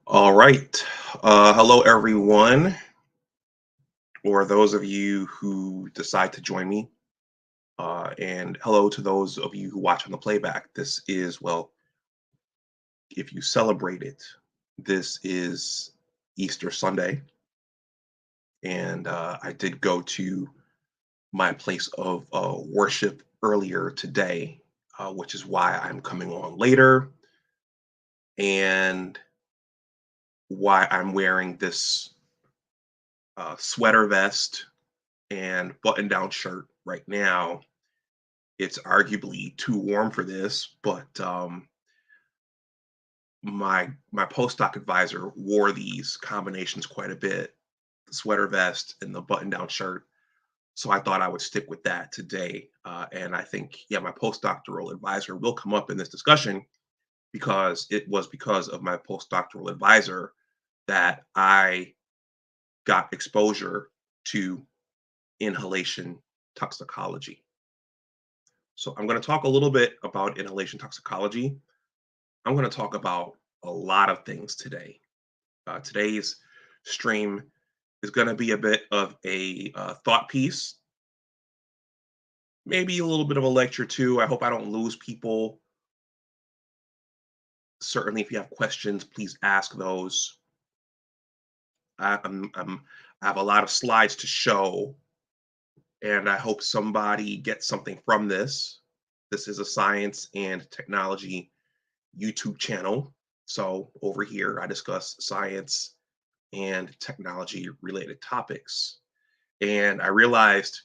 All right. Hello, everyone, or those of you who decide to join me. And hello to those of you who watch on the playback. This is, well, if you celebrate it, this is Easter Sunday. And I did go to my place of worship earlier today, which is why I'm coming on later and why I'm wearing this sweater vest and button down shirt right now. It's arguably too warm for this, but my postdoc advisor wore these combinations quite a bit, the sweater vest and the button down shirt. So I thought I would stick with that today. And I think, yeah, my postdoctoral advisor will come up in this discussion because it was because of my postdoctoral advisor that I got exposure to inhalation toxicology. So I'm going to talk a little bit about inhalation toxicology. I'm going to talk about a lot of things today. Today's stream is going to be a bit of a thought piece, maybe a little bit of a lecture too. I hope I don't lose people. Certainly, if you have questions, please ask those. I have a lot of slides to show, and I hope somebody gets something from this. This is a science and technology YouTube channel. So over here, I discuss science and technology related topics. And I realized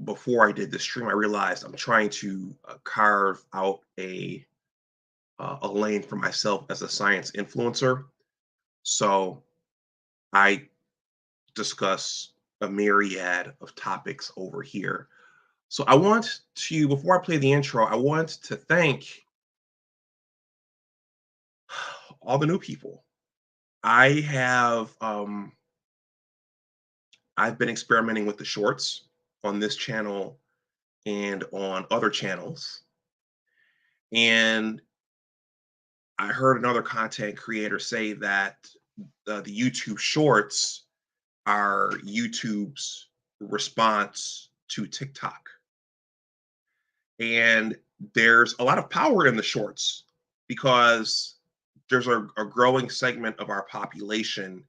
before I did this stream, I realized I'm trying to carve out a lane for myself as a science influencer. So I discuss a myriad of topics over here. So I want to, before I play the intro, I want to thank all the new people. I have I've been experimenting with the shorts on this channel and on other channels. And I heard another content creator say that the YouTube shorts are YouTube's response to TikTok. And there's a lot of power in the shorts because there's a growing segment of our population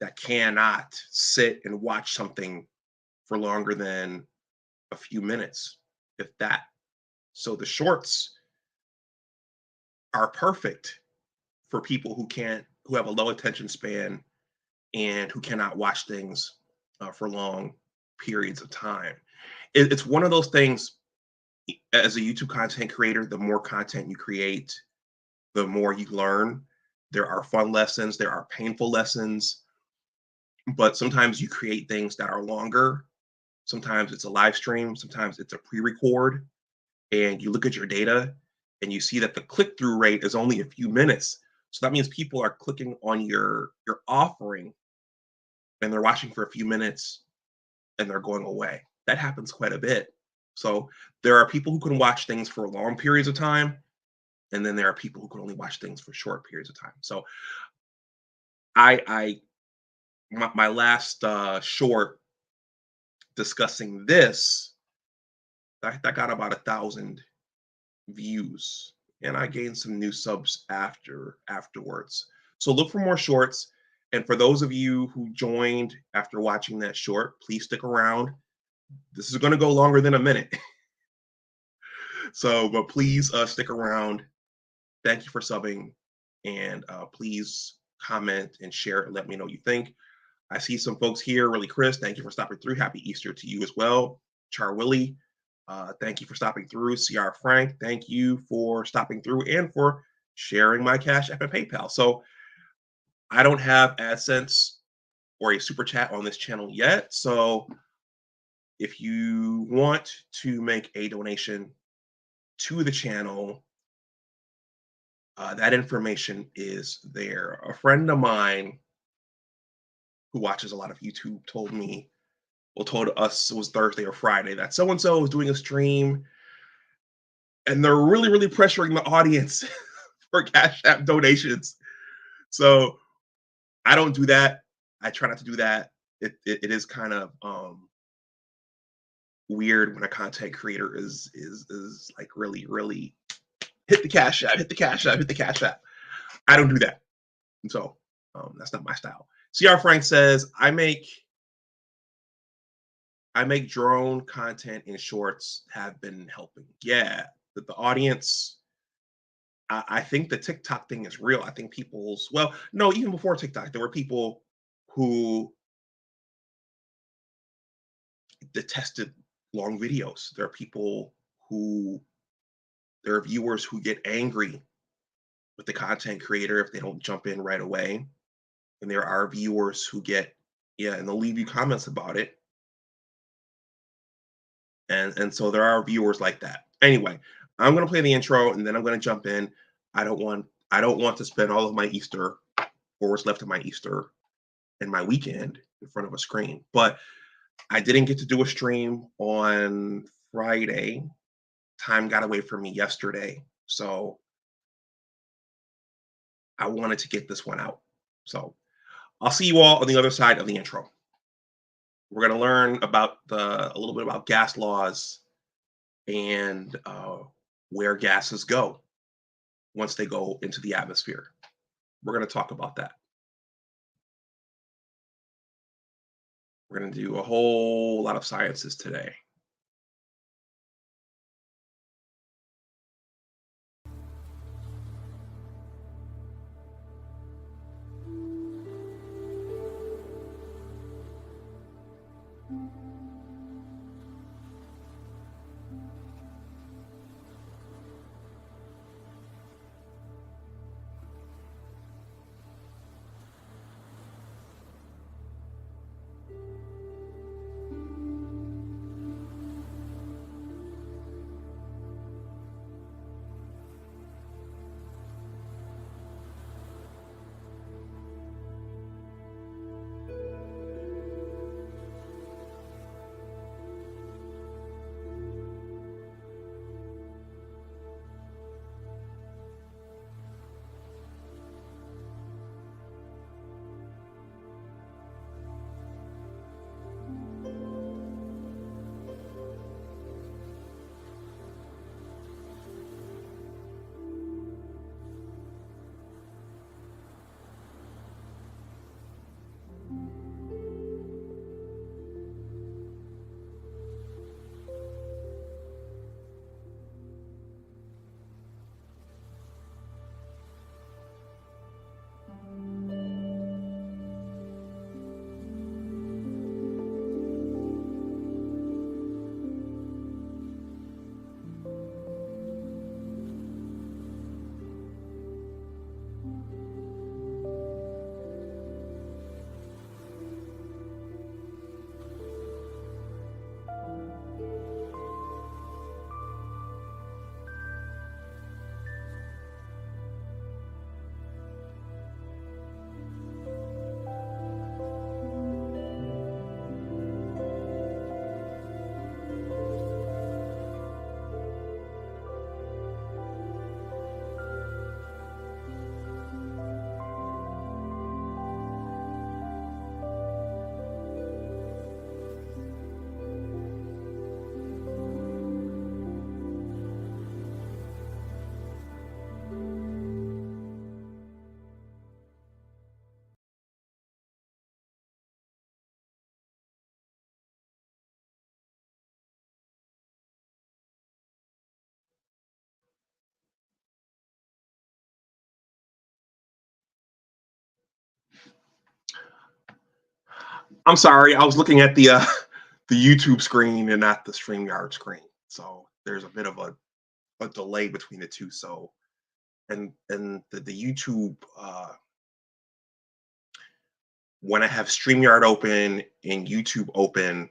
that cannot sit and watch something for longer than a few minutes, if that. So the shorts are perfect for people who have a low attention span and who cannot watch things for long periods of time. It's one of those things. As a YouTube content creator, the more content you create, the more you learn. There are fun lessons, there are painful lessons, but sometimes you create things that are longer. Sometimes it's a live stream, sometimes it's a pre-record, and you look at your data and you see that the click-through rate is only a few minutes. So that means people are clicking on your offering and they're watching for a few minutes and they're going away. That happens quite a bit. So there are people who can watch things for long periods of time, and then there are people who can only watch things for short periods of time. So I my last short discussing this, that got about 1,000 views, and I gained some new subs afterwards. So look for more shorts. And for those of you who joined after watching that short, please stick around. This is going to go longer than a minute. So, but please stick around. Thank you for subbing, and please comment and share and let me know what you think. I see some folks here. Really, Chris, thank you for stopping through. Happy Easter to you as well. Char Willie, thank you for stopping through. CR Frank, thank you for stopping through and for sharing my Cash App and PayPal. So I don't have AdSense or a super chat on this channel yet. So if you want to make a donation to the channel, that information is there. A friend of mine who watches a lot of YouTube told me, well, told us it was Thursday or Friday that so and so is doing a stream, and they're really, really pressuring the audience for Cash App donations. So I don't do that. I try not to do that. It is kind of weird when a content creator is like really hit the cash app, hit the cash app, hit the cash app. I don't do that. And so that's not my style. CR Frank says, I make drone content in shorts have been helping. Yeah, the audience, I think the TikTok thing is real. I think well, no, even before TikTok, there were people who detested long videos. There are people who, there are viewers who get angry with the content creator if they don't jump in right away. And there are viewers who get, yeah, and they'll leave you comments about it. And so there are viewers like that. Anyway, I'm gonna play the intro and then I'm gonna jump in. I don't want to spend all of my Easter, or what's left of my Easter and my weekend in front of a screen. But I didn't get to do a stream on Friday. Time got away from me yesterday. So I wanted to get this one out. So I'll see you all on the other side of the intro. We're going to learn about a little bit about gas laws and where gases go once they go into the atmosphere. We're going to talk about that. We're going to do a whole lot of sciences today. I'm sorry, I was looking at the the YouTube screen and not the StreamYard screen. So there's a bit of a delay between the two. So and the YouTube, when I have StreamYard open and YouTube open,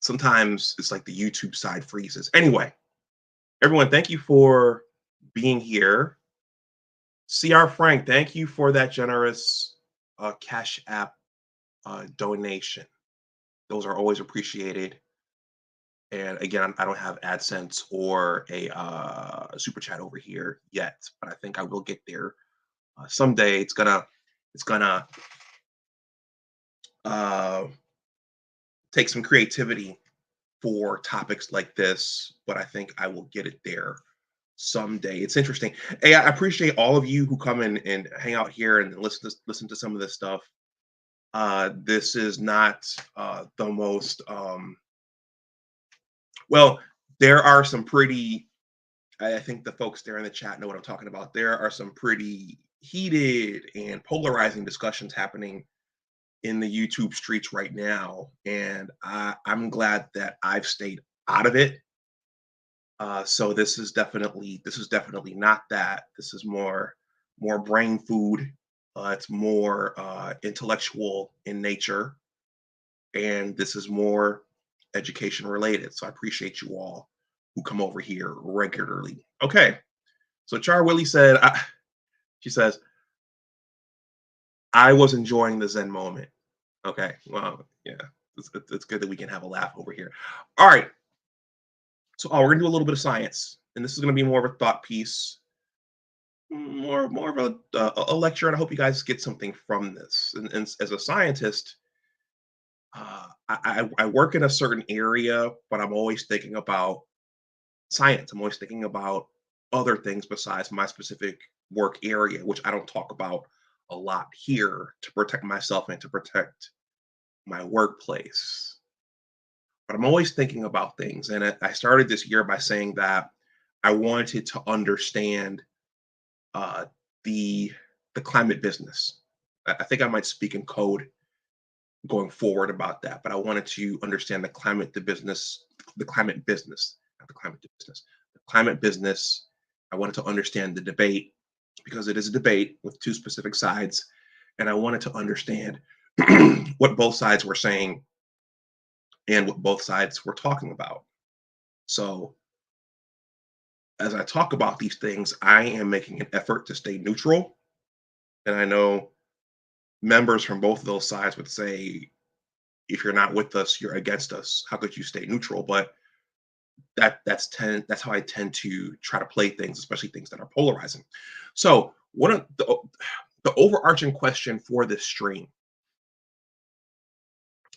sometimes it's like the YouTube side freezes. Anyway, everyone, thank you for being here. CR Frank, thank you for that generous Cash App donation. Those are always appreciated. And again, I don't have AdSense or a super chat over here yet, but I think I will get there Someday it's gonna uh, take some creativity for topics like this, but I think I will get it there someday. It's interesting. Hey, I appreciate all of you who come in and hang out here and listen to some of this stuff. This is not the most well. There are some pretty. I think the folks there in the chat know what I'm talking about. There are some pretty heated and polarizing discussions happening in the YouTube streets right now, and I'm glad that I've stayed out of it. So this is definitely not that. This is more brain food. It's more intellectual in nature, and this is more education related. So I appreciate you all who come over here regularly. Okay, so Char Willie said, she says, I was enjoying the Zen moment. Okay, well, yeah, it's good that we can have a laugh over here. All right, so we're gonna do a little bit of science, and this is gonna be more of a thought piece, more of a lecture, and I hope you guys get something from this. And as a scientist, I work in a certain area, but I'm always thinking about science. I'm always thinking about other things besides my specific work area, which I don't talk about a lot here to protect myself and to protect my workplace. But I'm always thinking about things. And I started this year by saying that I wanted to understand uh, the the climate business. I think I might speak in code going forward about that, but I wanted to understand the climate business, not the climate business, the climate business. I wanted to understand the debate because it is a debate with two specific sides, and I wanted to understand what both sides were saying and what both sides were talking about. So as I talk about these things, I am making an effort to stay neutral, and I know members from both of those sides would say, if you're not with us, you're against us. How could you stay neutral? But that's how I tend to try to play things, especially things that are polarizing. So one of the overarching question for this stream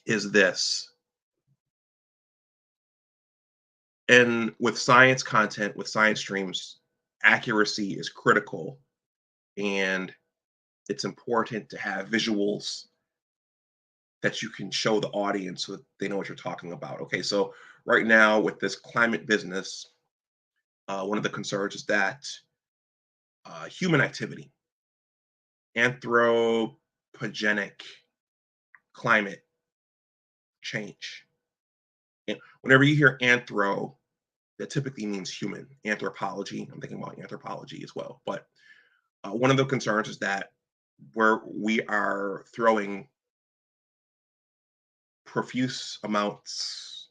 is this. And with science content, with science streams, accuracy is critical, and it's important to have visuals that you can show the audience so that they know what you're talking about. Okay, so right now with this climate business, one of the concerns is that human activity, anthropogenic climate change. And whenever you hear anthro, that typically means human. Anthropology, I'm thinking about anthropology as well. But one of the concerns is that where we are throwing profuse amounts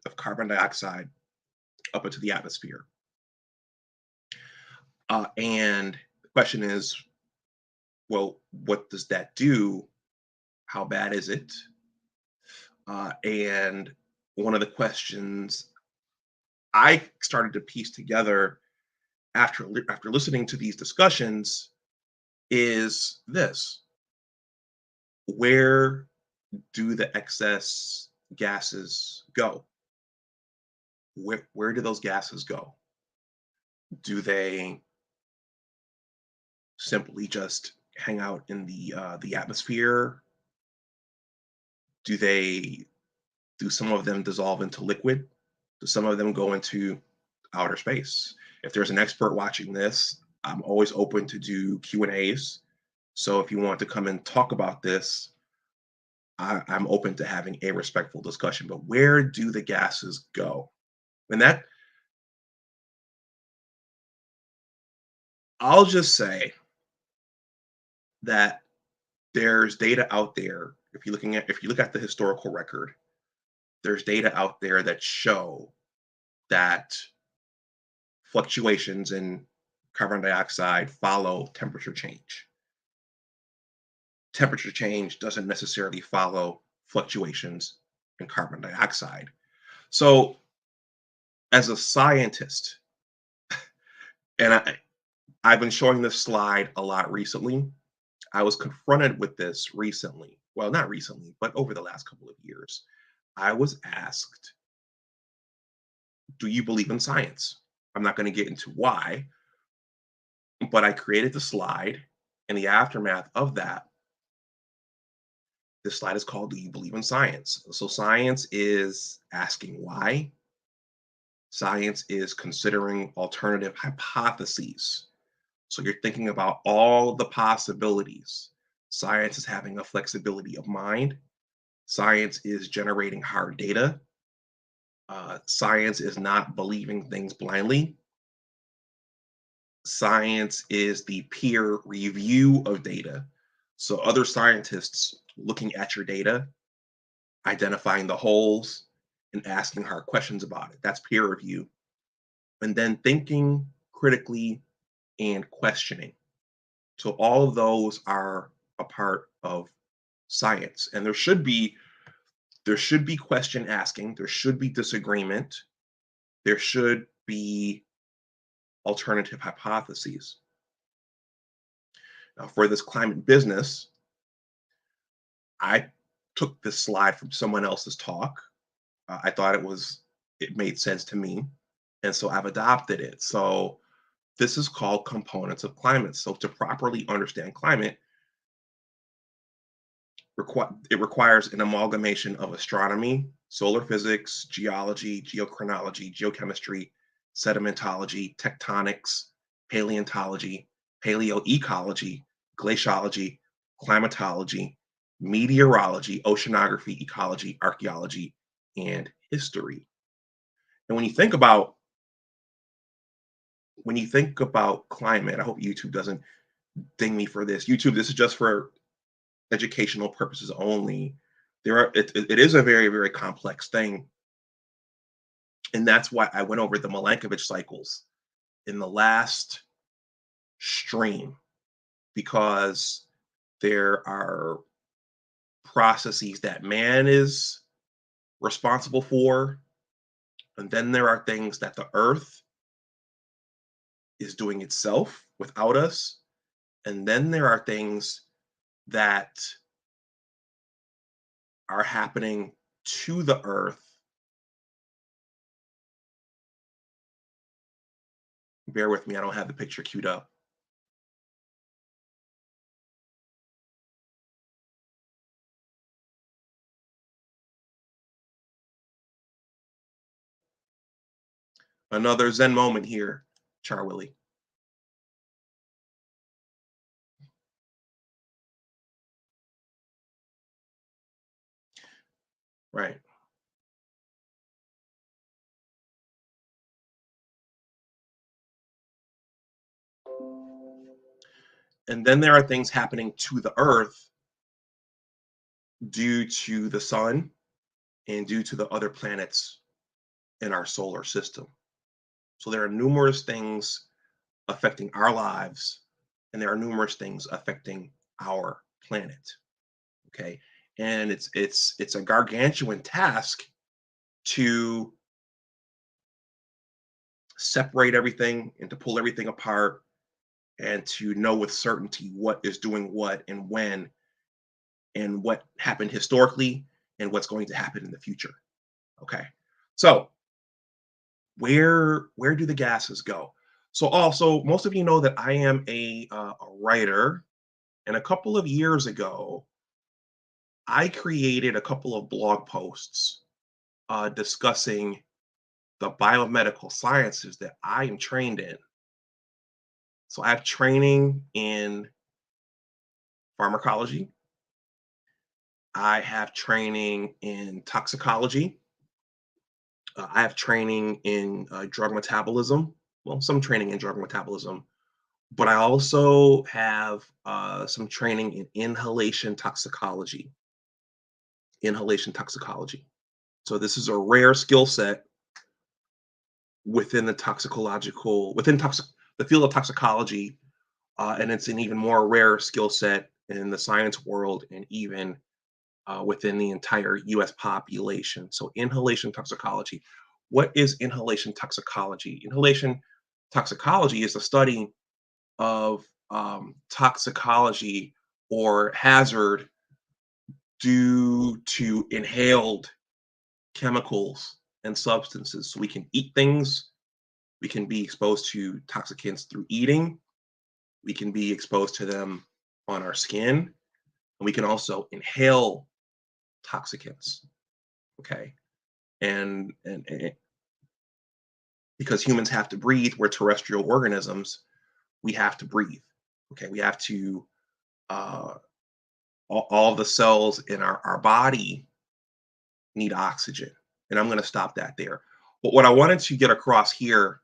of carbon dioxide up into the atmosphere. And the question is, well, what does that do? How bad is it? And one of the questions I started to piece together after listening to these discussions is this: where do the excess gases go? Where do those gases go? Do they simply just hang out in the atmosphere? Do they do some of them dissolve into liquid? Do some of them go into outer space? If there's an expert watching this, I'm always open to do Q&As. So if you want to come and talk about this, I'm open to having a respectful discussion. But where do the gases go? And that, I'll just say that there's data out there. If you look at the historical record, there's data out there that show that fluctuations in carbon dioxide follow temperature change. Temperature change doesn't necessarily follow fluctuations in carbon dioxide. So, as a scientist, and I've been showing this slide a lot recently. I was confronted with this recently. Well, not recently, but over the last couple of years. I was asked, do you believe in science? I'm not going to get into why, but I created the slide. In the aftermath of that, this slide is called Do You Believe in Science? So, science is asking why, science is considering alternative hypotheses. So, you're thinking about all the possibilities. Science is having a flexibility of mind, science is generating hard data. Science is not believing things blindly. Science is the peer review of data. So other scientists looking at your data, identifying the holes, and asking hard questions about it. That's peer review. And then thinking critically and questioning. So all of those are a part of science. And there should be question asking, there should be disagreement, there should be alternative hypotheses. Now, for this climate business, I took this slide from someone else's talk. I thought it made sense to me, and so I've adopted it. So this is called components of climate. So to properly understand climate, it requires an amalgamation of astronomy, solar physics, geology, geochronology, geochemistry, sedimentology, tectonics, paleontology, paleoecology, glaciology, climatology, meteorology, oceanography, ecology, archaeology, and history. And when you think about climate, I hope YouTube doesn't ding me for this. YouTube, this is just for educational purposes only. It is a very, very complex thing, and that's why I went over the Milankovitch cycles in the last stream, because there are processes that man is responsible for, and then there are things that the earth is doing itself without us, and then there are things that are happening to the earth. Bear with me, I don't have the picture queued up. Another Zen moment here, Charwilly. Right. And then there are things happening to the earth due to the sun and due to the other planets in our solar system. So there are numerous things affecting our lives, and there are numerous things affecting our planet. Okay. And it's a gargantuan task to separate everything and to pull everything apart and to know with certainty what is doing what and when, and what happened historically and what's going to happen in the future. Okay. So where do the gases go? So also, most of you know that I am a writer, and a couple of years ago, I created a couple of blog posts discussing the biomedical sciences that I am trained in. So I have training in pharmacology. I have training in toxicology. I have training in drug metabolism. Well, some training in drug metabolism, but I also have some training in inhalation toxicology. Inhalation toxicology. So this is a rare skill set within the field of toxicology, and it's an even more rare skill set in the science world, and even within the entire U.S. population. So inhalation toxicology. What is inhalation toxicology? Inhalation toxicology is the study of toxicology or hazard due to inhaled chemicals and substances. So we can eat things, we can be exposed to toxicants through eating, we can be exposed to them on our skin, and we can also inhale toxicants. Okay. And because humans have to breathe, we're terrestrial organisms, we have to breathe. Okay. We have to, uh, all the cells in our body need oxygen. And I'm going to stop that there. But what I wanted to get across here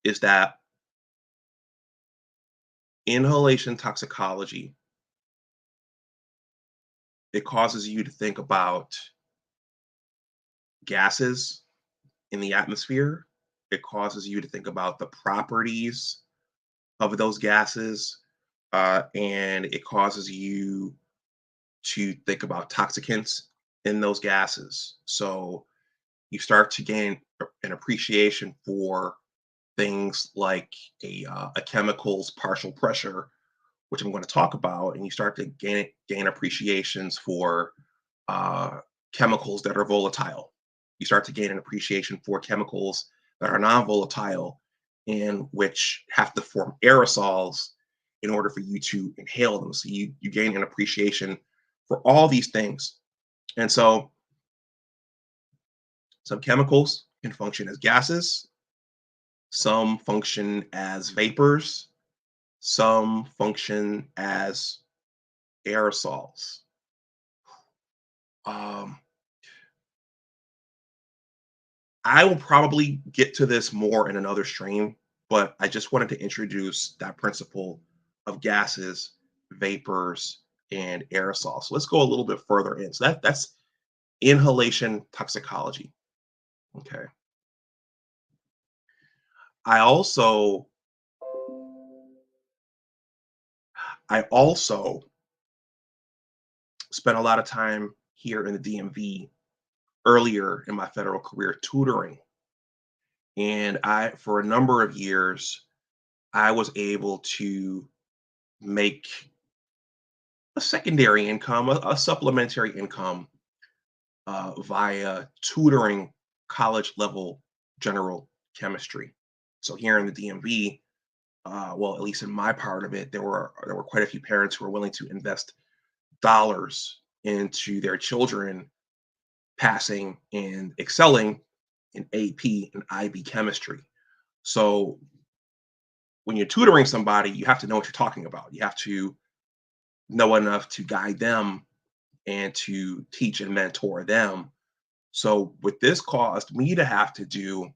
is that inhalation toxicology, it causes you to think about gases in the atmosphere. It causes you to think about the properties of those gases. And it causes you to think about toxicants in those gases. So you start to gain an appreciation for things like a chemical's partial pressure, which I'm going to talk about, and you start to gain appreciations for uh, chemicals that are volatile. You start to gain an appreciation for chemicals that are non-volatile and which have to form aerosols in order for you to inhale them. So you gain an appreciation for all these things. And so some chemicals can function as gases, some function as vapors, some function as aerosols. Um, I will probably get to this more in another stream, but I just wanted to introduce that principle of gases, vapors, and aerosols. So let's go a little bit further in. So that's inhalation toxicology. Okay. I also I also spent a lot of time here in the DMV earlier in my federal career tutoring. And for a number of years, I was able to make a secondary income, a supplementary income via tutoring college level general chemistry. So here in the DMV, well, at least in my part of it, there were quite a few parents who were willing to invest dollars into their children passing and excelling in AP and IB chemistry. So when you're tutoring somebody, you have to know what you're talking about. You have to know enough to guide them and to teach and mentor them. So what this caused me to have to do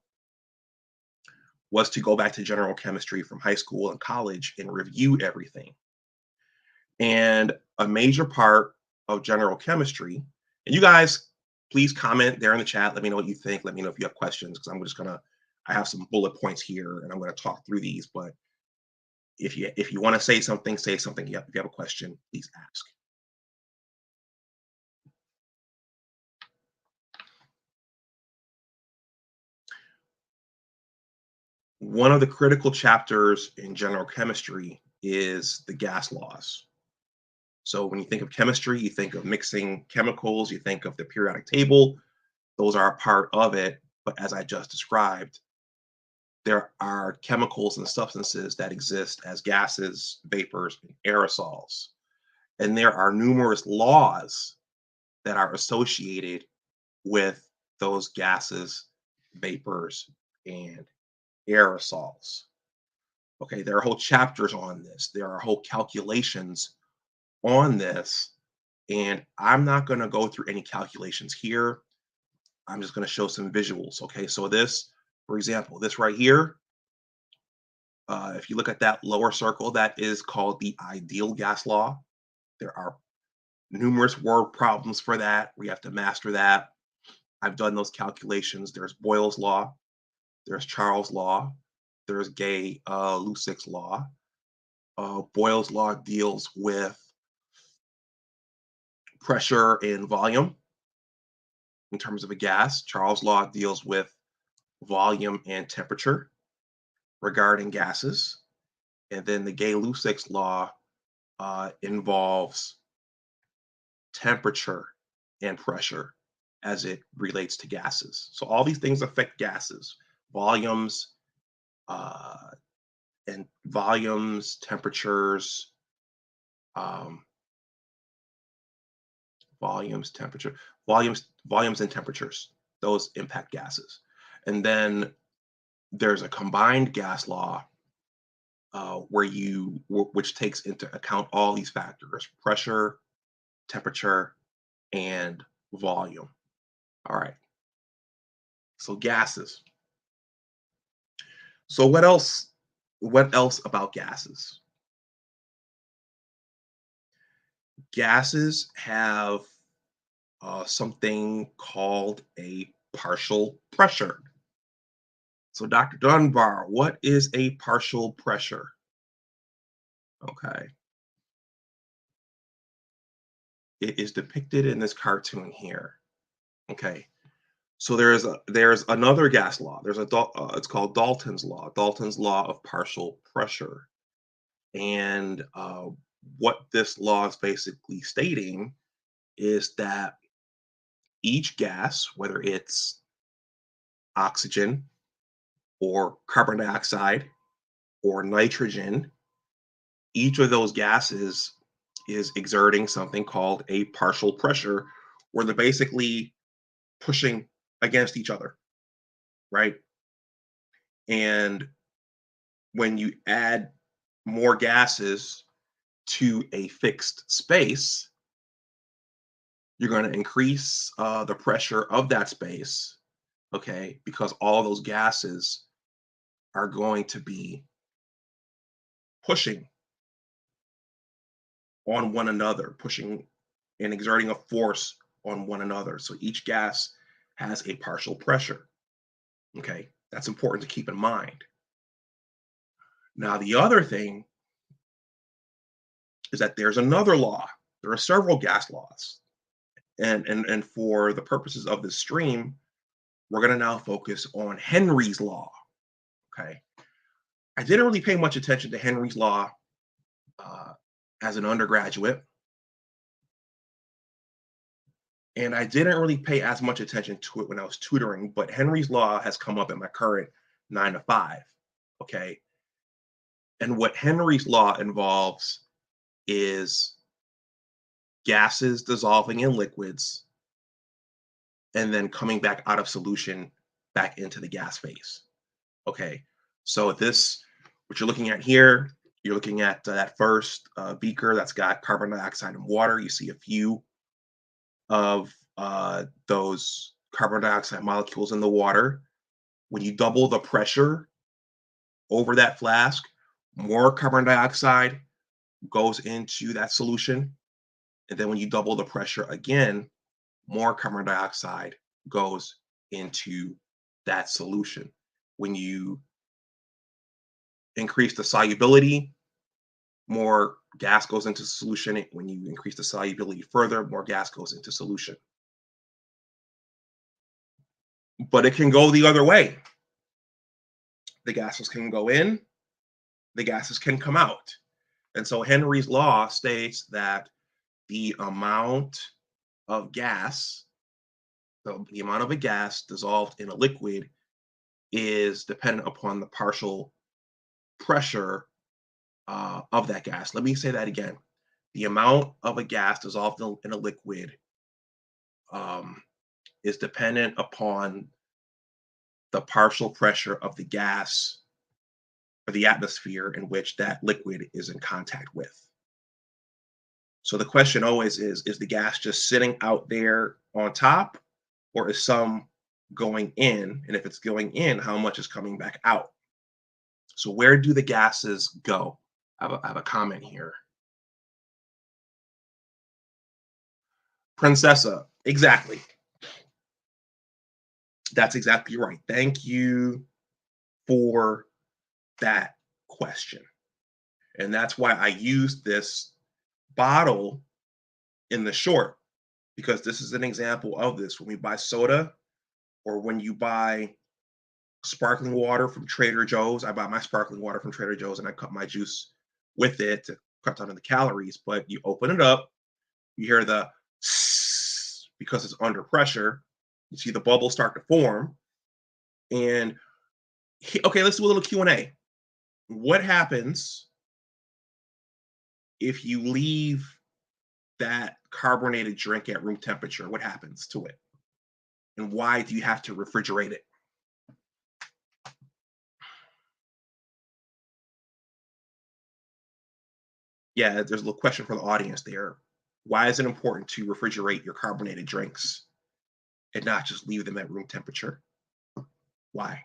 was to go back to general chemistry from high school and college and review everything. And a major part of general chemistry, and you guys, please comment there in the chat. Let me know what you think. Let me know if you have questions, because I have some bullet points here and I'm gonna talk through these. But if you want to say something, say something. If you have a question, please ask. One of the critical chapters in general chemistry is the gas laws. So when you think of chemistry, you think of mixing chemicals, you think of the periodic table. Those are a part of it. But as I just described, there are chemicals and substances that exist as gases, vapors, and aerosols. And there are numerous laws that are associated with those gases, vapors, and aerosols. Okay, there are whole chapters on this. There are whole calculations on this. And I'm not going to go through any calculations here. I'm just going to show some visuals. Okay, so this, for example, this right here, if you look at that lower circle, that is called the ideal gas law. There are numerous word problems for that. We have to master that. I've done those calculations. There's Boyle's law, there's Charles' law, there's Gay-Lussac's law. Boyle's law deals with pressure and volume in terms of a gas. Charles' law deals with volume and temperature. regarding gases. And then the Gay-Lussac's law involves temperature and pressure as it relates to gases. So all these things affect gases, volumes, uh, and volumes, temperatures, um, volumes and temperatures. Those impact gases. And then there's a combined gas law which takes into account all these factors: pressure, temperature, and volume. All right. So gases. So what else? What else about gases? Gases have something called a partial pressure. So, Dr. Dunbar, what is a partial pressure? Okay. It is depicted in this cartoon here. Okay. So there's another gas law. It's called Dalton's law. Dalton's law of partial pressure. And what this law is basically stating is that each gas, whether it's oxygen or carbon dioxide or nitrogen, each of those gases is exerting something called a partial pressure, where they're basically pushing against each other, right? And when you add more gases to a fixed space, you're going to increase the pressure of that space, okay? Because all those gases are going to be pushing on one another, pushing and exerting a force on one another. So each gas has a partial pressure, okay? That's important to keep in mind. Now, the other thing is that there's another law. There are several gas laws. And for the purposes of this stream, we're going to now focus on Henry's law, okay? I didn't really pay much attention to Henry's law uh, as an undergraduate, and I didn't really pay as much attention to it when I was tutoring, but Henry's law has come up in my current 9 to 5, okay? And what Henry's law involves is gases dissolving in liquids and then coming back out of solution back into the gas phase. Okay, so what you're looking at here, you're looking at that first beaker that's got carbon dioxide and water. You see a few of those carbon dioxide molecules in the water. When you double the pressure over that flask, more carbon dioxide goes into that solution. And then when you double the pressure again, more carbon dioxide goes into that solution. When you increase the solubility, more gas goes into solution. When you increase the solubility further, more gas goes into solution. But it can go the other way. The gases can go in, the gases can come out. And so Henry's law states that the amount of gas, the amount of a gas dissolved in a liquid is dependent upon the partial pressure of that gas. Let me say that again. The amount of a gas dissolved in a liquid um, is dependent upon the partial pressure of the gas or the atmosphere in which that liquid is in contact with. So the question always is the gas just sitting out there on top, or is some going in? And if it's going in, how much is coming back out? So where do the gases go? I have a comment here. Princessa, exactly. That's exactly right. Thank you for that question. And that's why I used this bottle in the short, because this is an example of this. When we buy soda or when you buy sparkling water from Trader Joe's. I buy my sparkling water from Trader Joe's and I cut my juice with it to cut down on the calories. But you open it up, you hear the because it's under pressure. You see the bubbles start to form. And okay, let's do a little Q&A. What happens if you leave that carbonated drink at room temperature? What happens to it? And why do you have to refrigerate it? Yeah, there's a little question for the audience there. Why is it important to refrigerate your carbonated drinks and not just leave them at room temperature? Why?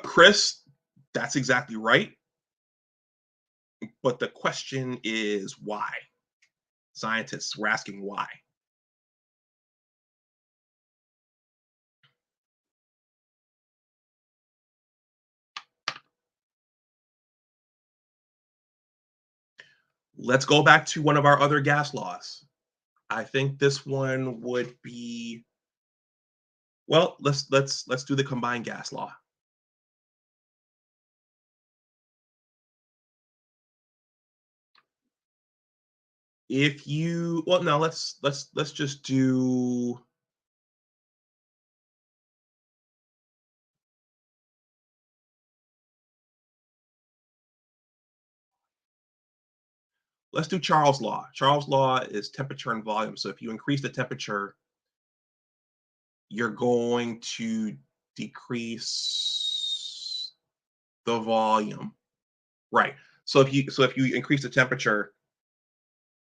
Chris, that's exactly right. But the question is why? Scientists were asking why. Let's go back to one of our other gas laws. I think this one would be, well, let's do the combined gas law. If you, well, no, let's just do, let's do Charles law. Charles law is temperature and volume. So if you increase the temperature, you're going to decrease the volume. Right. So if you increase the temperature,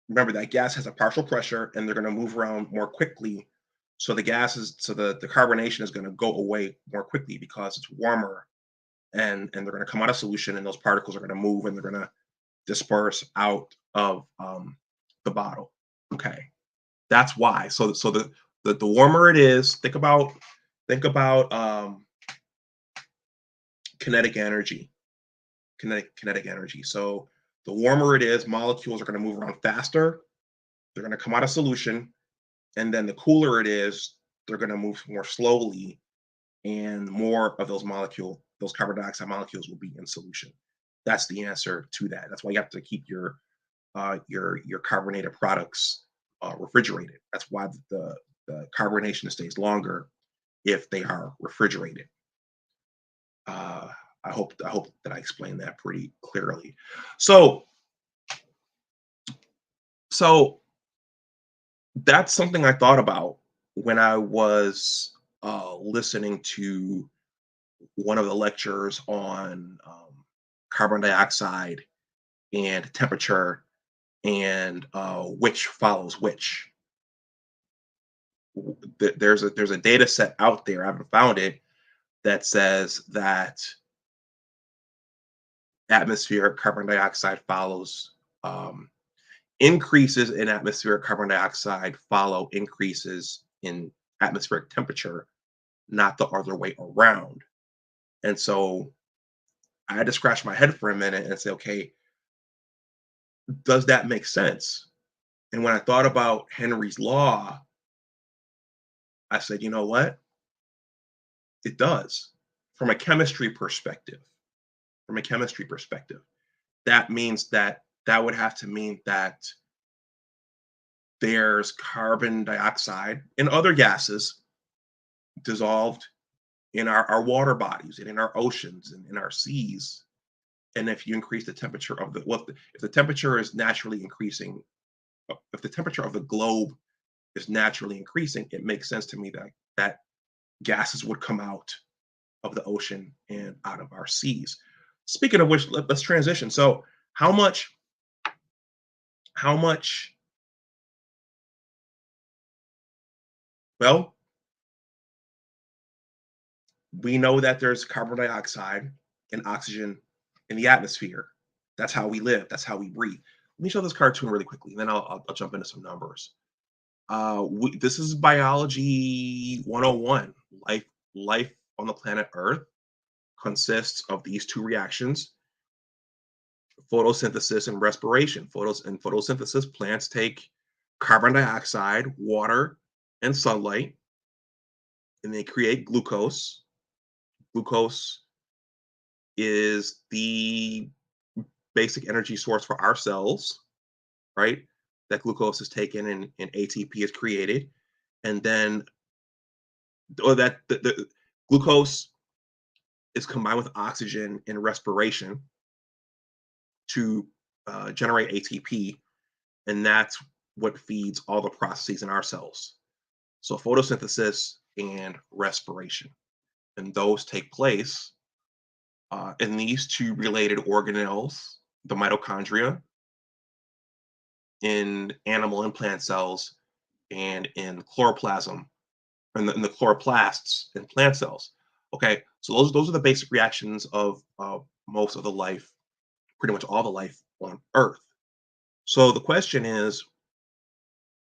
remember that gas has a partial pressure and they're going to move around more quickly. So the carbonation is going to go away more quickly because it's warmer, and they're going to come out of solution, and those particles are going to move and they're going to disperse out of the bottle. Okay. That's why. So the warmer it is, think about kinetic energy. Kinetic energy. So the warmer it is, molecules are going to move around faster. They're going to come out of solution, and then the cooler it is, they're going to move more slowly, and more of those carbon dioxide molecules will be in solution. That's the answer to that. That's why you have to keep your carbonated products refrigerated. That's why the carbonation stays longer if they are refrigerated. Uh, I hope that I explained that pretty clearly. So so that's something I thought about when I was listening to one of the lectures on carbon dioxide and temperature and which follows which. There's a data set out there. I haven't found it that says that atmospheric carbon dioxide follows increases in atmospheric carbon dioxide follow increases in atmospheric temperature, not the other way around. And so I had to scratch my head for a minute and say, okay, does that make sense? And when I thought about Henry's law, I said, you know what? It does. From a chemistry perspective, from a chemistry perspective, that means that would have to mean that there's carbon dioxide and other gases dissolved in our water bodies and in our oceans and in our seas. And if you increase the temperature of if the temperature is naturally increasing, if the temperature of the globe is naturally increasing, it makes sense to me that gases would come out of the ocean and out of our seas. Speaking of which, let's transition. So, how much, how much, well, we know that there's carbon dioxide and oxygen in the atmosphere. That's how we live. That's how we breathe. Let me show this cartoon really quickly, then I'll jump into some numbers. This is biology 101, life on the planet Earth consists of these two reactions: photosynthesis and respiration. Photosynthesis, plants take carbon dioxide, water, and sunlight, and they create glucose. Glucose is the basic energy source for our cells, right? That glucose is taken and ATP is created. And then, or that the glucose is combined with oxygen in respiration to generate ATP, and that's what feeds all the processes in our cells. So photosynthesis and respiration, and those take place in these two related organelles, the mitochondria in animal and plant cells, and in chloroplasm, in the chloroplasts in plant cells. Okay, so those are the basic reactions of most of the life, pretty much all the life on Earth. So the question is,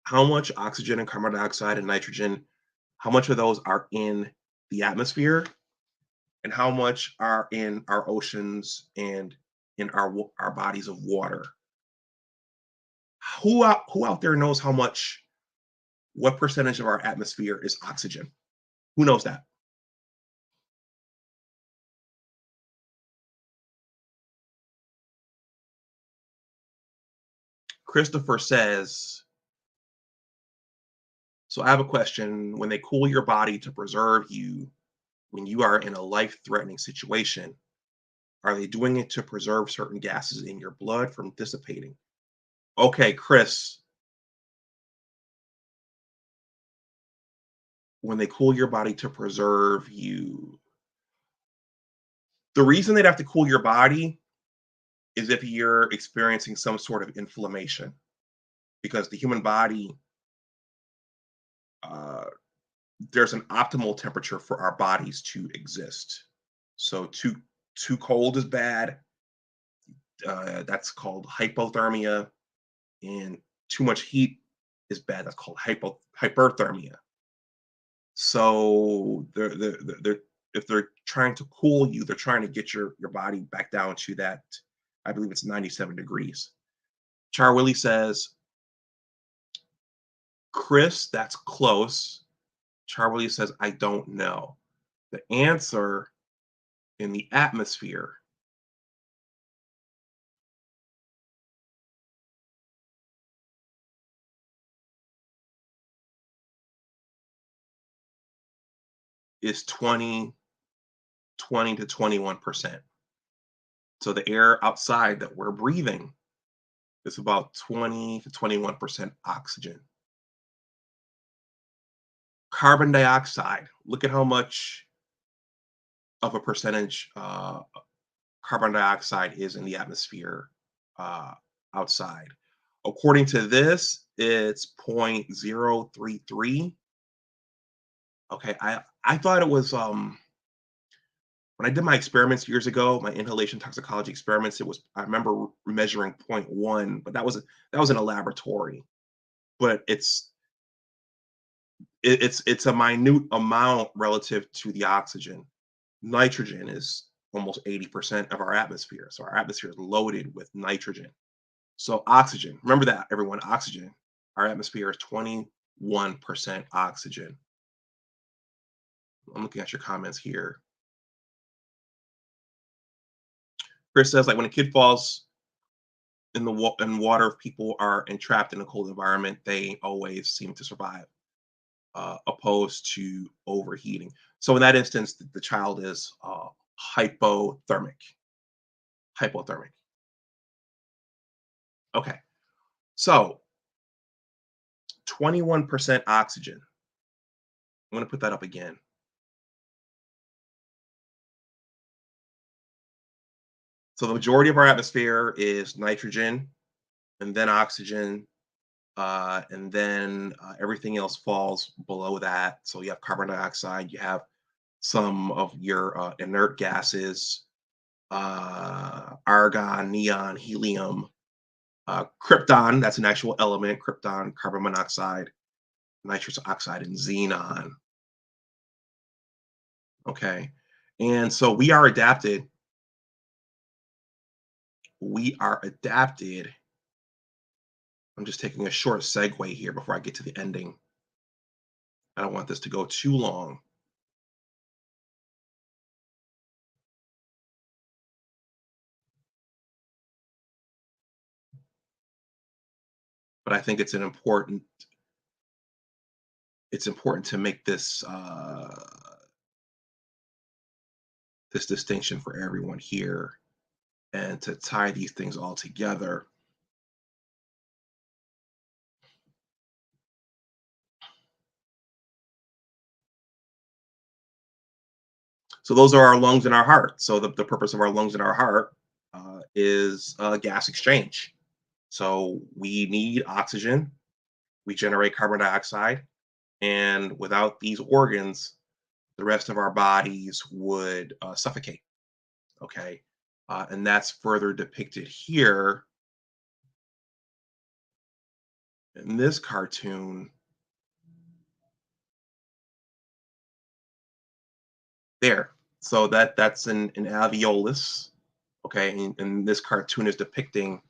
how much oxygen and carbon dioxide and nitrogen, how much of those are in the atmosphere, and how much are in our oceans and in our bodies of water? Who out there knows what percentage of our atmosphere is oxygen? Who knows that? Christopher says, so I have a question. When they cool your body to preserve you when you are in a life-threatening situation, are they doing it to preserve certain gases in your blood from dissipating? Okay, Chris, when they cool your body to preserve you, the reason they'd have to cool your body is if you're experiencing some sort of inflammation, because the human body, uh, there's an optimal temperature for our bodies to exist. So too cold is bad. That's called hypothermia, and too much heat is bad. That's called hyperthermia. So if they're trying to cool you, they're trying to get your body back down to that. I believe it's 97 degrees. Char Willie says, Chris, that's close. Char Willie says, I don't know. The answer in the atmosphere is 20 to 21%. So the air outside that we're breathing is about 20 to 21% oxygen. Carbon dioxide, look at how much of a percentage carbon dioxide is in the atmosphere uh, outside. According to this, it's 0.033. Okay, I thought it was when I did my experiments years ago, my inhalation toxicology experiments, it was, I remember measuring zero point 0.1, but that was in a laboratory. But it's a minute amount relative to the oxygen. Nitrogen is almost 80% of our atmosphere. So our atmosphere is loaded with nitrogen. So oxygen, remember that, everyone, oxygen. Our atmosphere is 21% oxygen. I'm looking at your comments here. Chris says, like, when a kid falls in water, if people are entrapped in a cold environment, they always seem to survive, opposed to overheating. So in that instance, the child is hypothermic. Hypothermic. Okay. So 21% oxygen. I'm going to put that up again. So the majority of our atmosphere is nitrogen, and then oxygen, and then everything else falls below that. So you have carbon dioxide, you have some of your inert gases, argon, neon, helium, krypton, that's an actual element, krypton, carbon monoxide, nitrous oxide, and xenon. Okay. And so we are adapted. We are adapted. I'm just taking a short segue here before I get to the ending. I don't want this to go too long. But I think it's important to make this distinction for everyone here and to tie these things all together. So those are our lungs and our heart. So the purpose of our lungs and our heart is gas exchange. So we need oxygen, we generate carbon dioxide, and without these organs, the rest of our bodies would suffocate. Okay. And that's further depicted here in this cartoon. There. So that's an alveolus. Okay. And this cartoon is depicting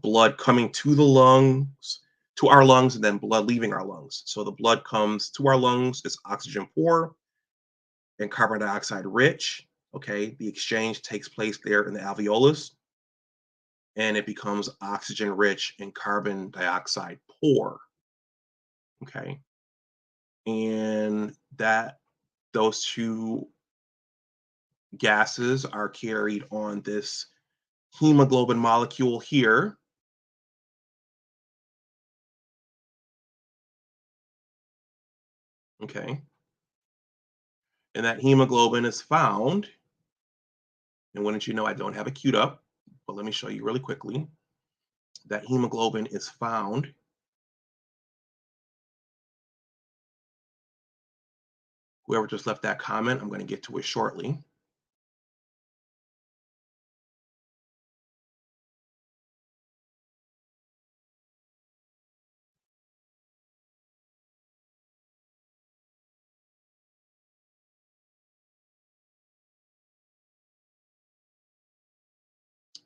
blood coming to the lungs, to our lungs, and then blood leaving our lungs. So the blood comes to our lungs, it's oxygen poor and carbon dioxide rich. Okay. The exchange takes place there in the alveolus and it becomes oxygen rich and carbon dioxide poor. Okay. And those two gases are carried on this hemoglobin molecule here. Okay. And that hemoglobin is found, and wouldn't you know, I don't have it queued up, but let me show you really quickly. That hemoglobin is found whoever just left that comment, I'm going to get to it shortly.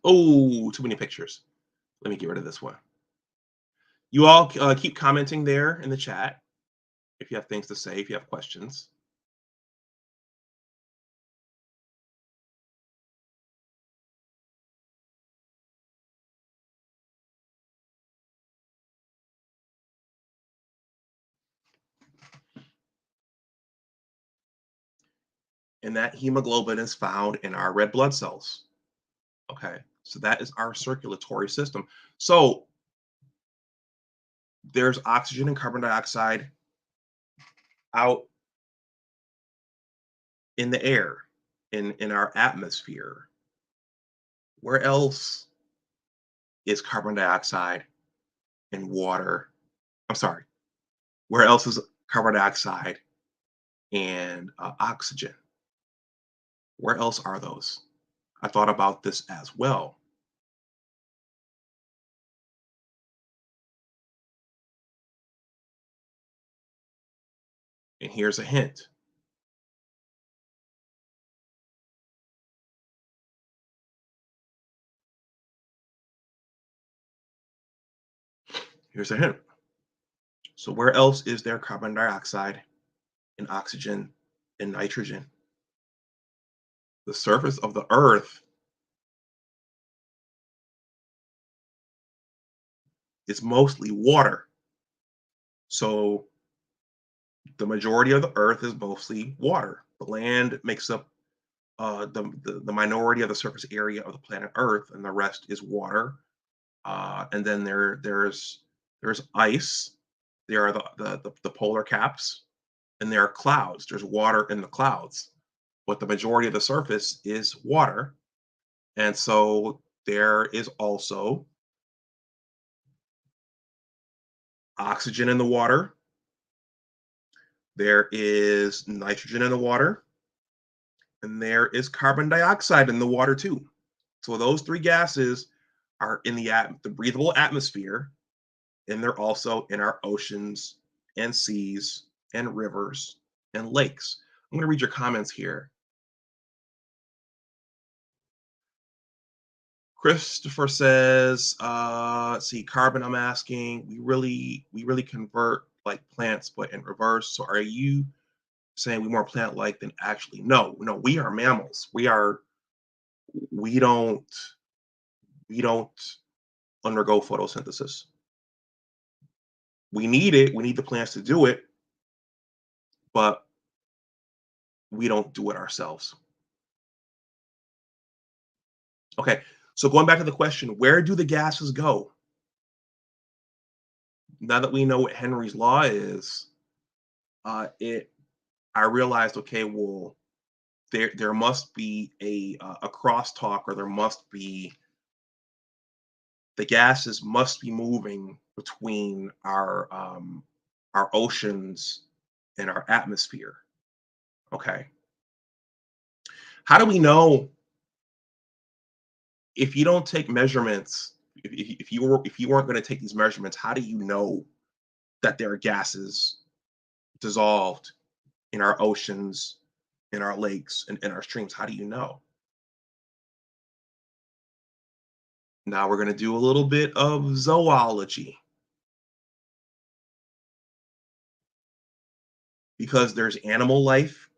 Oh, too many pictures. Let me get rid of this one. You all keep commenting there in the chat if you have things to say, if you have questions. And that hemoglobin is found in our red blood cells. Okay, so that is our circulatory system. So there's oxygen and carbon dioxide out in the air, in our atmosphere. Where else is carbon dioxide and water? I'm sorry. Where else is carbon dioxide and oxygen? Where else are those? I thought about this as well. And here's a hint. Here's a hint. So where else is there carbon dioxide and oxygen and nitrogen? The surface of the earth is mostly water. So the majority of the earth is mostly water. The land makes up the minority of the surface area of the planet Earth, and the rest is water. And then there's ice. There are the polar caps, and there are clouds. There's water in the clouds, but the majority of the surface is water. And so there is also oxygen in the water. There is nitrogen in the water, and there is carbon dioxide in the water too. So those three gases are in the breathable atmosphere, and they're also in our oceans and seas and rivers and lakes. I'm going to read your comments here. Christopher says, let's see, carbon, I'm asking, we really convert like plants, but in reverse. So are you saying we more plant-like than actually? No, no, we are mammals. We don't, we don't undergo photosynthesis. We need it. We need the plants to do it, but we don't do it ourselves. Okay. So going back to the question, where do the gases go? Now that we know what Henry's law is, it I realized, okay, well, there must be a crosstalk, or there must be the gases must be moving between our oceans and our atmosphere. Okay. How do we know if you don't take measurements? If you weren't going to take these measurements, how do you know that there are gases dissolved in our oceans, in our lakes, and in our streams? How do you know? Now we're going to do a little bit of zoology, because there's animal life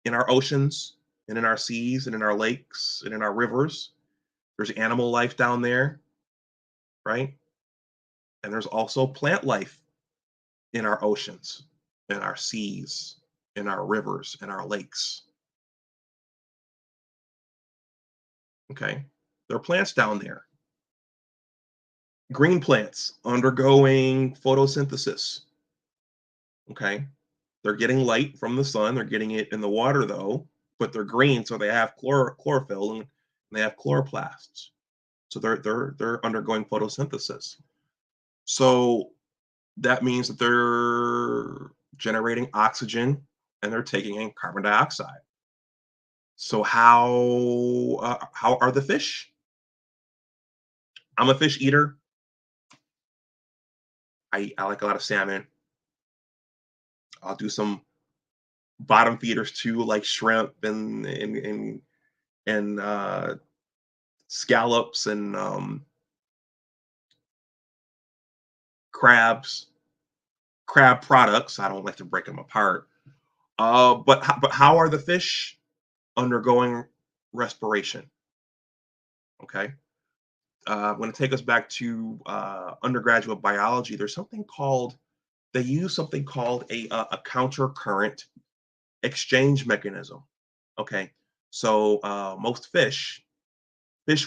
in our oceans and in our seas and in our lakes and in our rivers. There's animal life down there, right? And there's also plant life in our oceans, in our seas, in our rivers, in our lakes. Okay. There are plants down there. Green plants undergoing photosynthesis. Okay. They're getting light from the sun. They're getting it in the water, though, but they're green, so they have chlorophyll, and they have chloroplasts. So they're undergoing photosynthesis. So that means that they're generating oxygen and they're taking in carbon dioxide. So how are the fish? I'm a fish eater. I like a lot of salmon. I'll do some bottom feeders too, like shrimp and scallops and crabs, crab products. I don't like to break them apart. But how are the fish undergoing respiration? Okay. I'm going to take us back to undergraduate biology. There's something called they use something called a counter current exchange mechanism. Okay, so most fish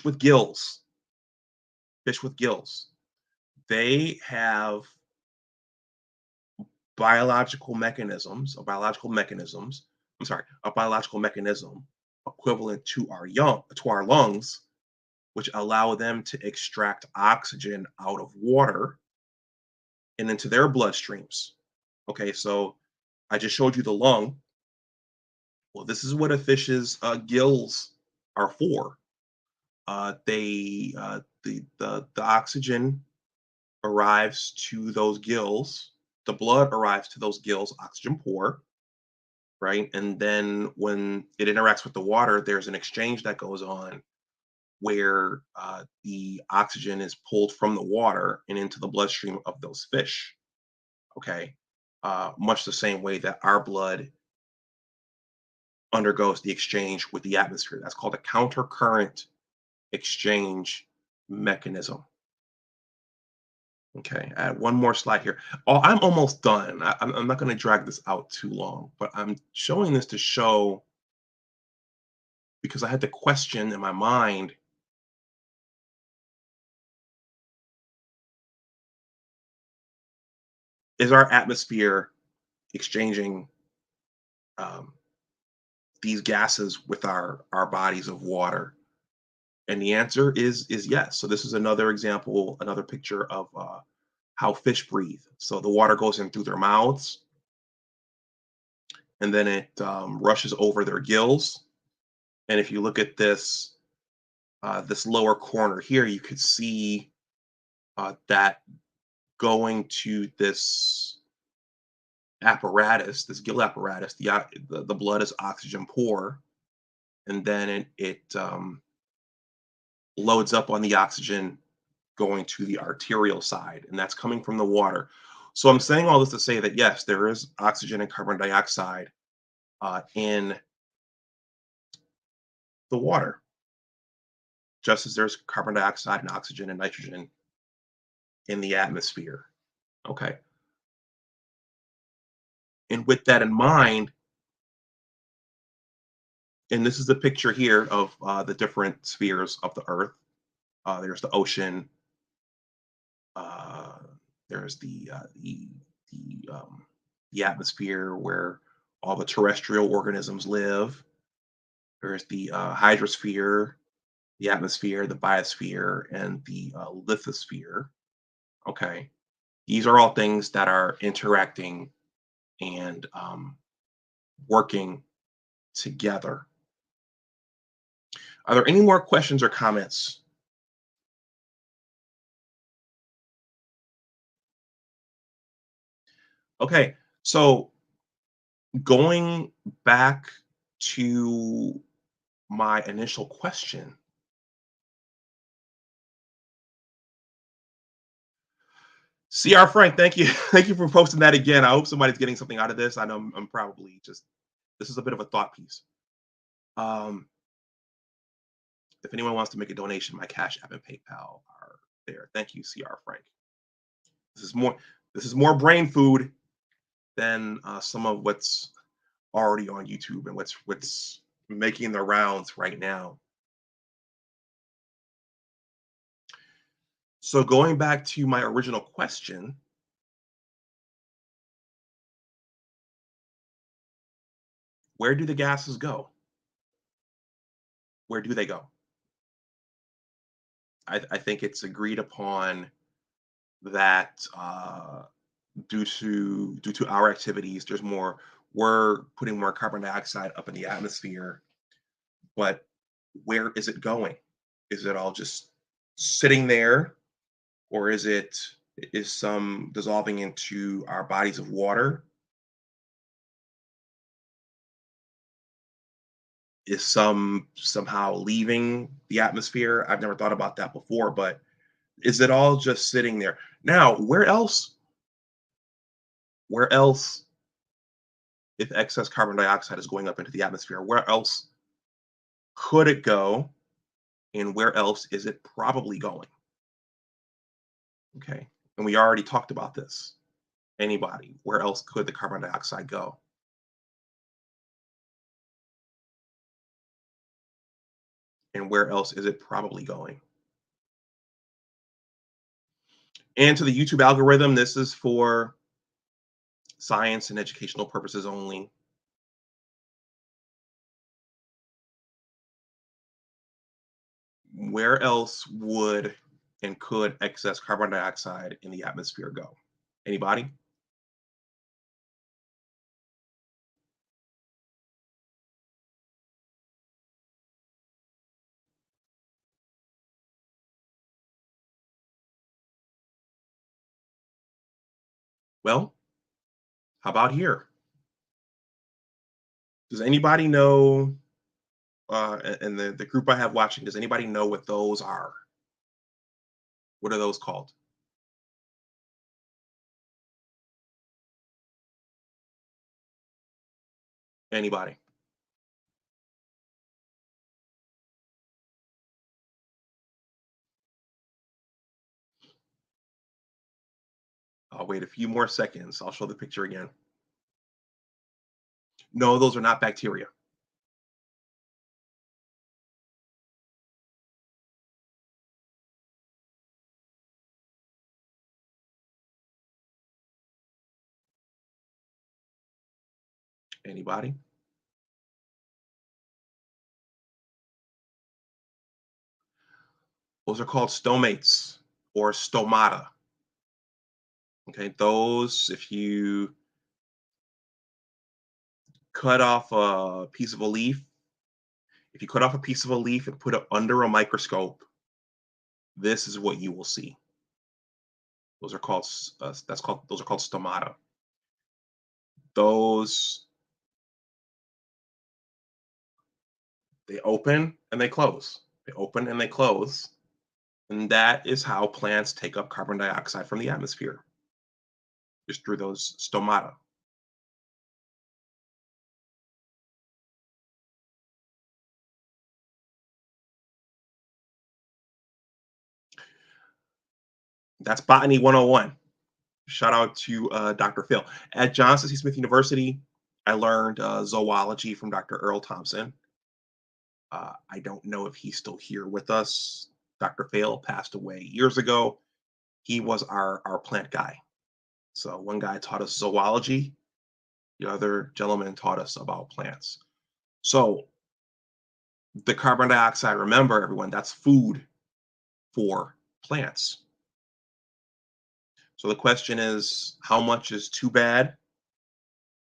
with gills, fish with gills, they have biological mechanisms. I'm sorry, a biological mechanism equivalent to our lungs, which allow them to extract oxygen out of water and into their bloodstreams. Okay, so I just showed you the lung. Well, this is what a fish's gills are for. The oxygen arrives to those gills. The blood arrives to those gills, oxygen poor, right? And then when it interacts with the water, there's an exchange that goes on where the oxygen is pulled from the water and into the bloodstream of those fish. Okay, much the same way that our blood undergoes the exchange with the atmosphere. That's called a counter current exchange mechanism. Okay, I have one more slide here. Oh, I'm almost done. I'm not going to drag this out too long, but I'm showing this to show because I had the question in my mind: is our atmosphere exchanging um, these gases with our bodies of water? And the answer is yes. So this is another example, another picture of how fish breathe. So the water goes in through their mouths, and then it rushes over their gills. And if you look at this lower corner here, you could see that going to apparatus, this gill apparatus, the blood is oxygen poor, and then it loads up on the oxygen going to the arterial side, and that's coming from the water. So I'm saying all this to say that yes, there is oxygen and carbon dioxide in the water, just as there's carbon dioxide and oxygen and nitrogen in the atmosphere. Okay. And with that in mind, and this is the picture here of the different spheres of the Earth. There's the ocean. Uh, there's the atmosphere where all the terrestrial organisms live. There's the hydrosphere, the atmosphere, the biosphere, and the lithosphere. Okay, these are all things that are interacting and working together. Are there any more questions or comments? Okay, so going back to my initial question, CR Frank, thank you. Thank you for posting that again. I hope somebody's getting something out of this. I know I'm probably just, this is a bit of a thought piece. Um, if anyone wants to make a donation, my Cash App and PayPal are there. Thank you, CR Frank. This is more this is more brain food than some of what's already on YouTube and what's making the rounds right now. So going back to my original question, where do the gases go? Where do they go? I think it's agreed upon that due to our activities, we're putting more carbon dioxide up in the atmosphere, but where is it going? Is it all just sitting there, or is some dissolving into our bodies of water? Is some somehow leaving the atmosphere? I've never thought about that before, but is it all just sitting there? Now, where else, if excess carbon dioxide is going up into the atmosphere, where else could it go? And where else is it probably going? Okay. And we already talked about this. Anybody, where else could the carbon dioxide go? And where else is it probably going? And to the YouTube algorithm, this is for science and educational purposes only. Where else would and could excess carbon dioxide in the atmosphere go? Anybody? Well, how about here? Does anybody know, and the group I have watching, does anybody know what those are? What are those called? Anybody? I'll wait a few more seconds. I'll show the picture again. No, those are not bacteria. Anybody? Those are called stomates or stomata. Okay, those, if you cut off a piece of a leaf, if you cut off a piece of a leaf and put it under a microscope, this is what you will see. Those are called those are called stomata. Those, they open and they close. They open and they close. And that is how plants take up carbon dioxide from the atmosphere, just through those stomata. That's Botany 101. Shout out to Dr. Phil. At Johnson C. Smith University, I learned zoology from Dr. Earl Thompson. I don't know if he's still here with us. Dr. Phil passed away years ago. He was our plant guy. So one guy taught us zoology, the other gentleman taught us about plants. So the carbon dioxide, remember everyone, that's food for plants. So the question is, how much is too bad?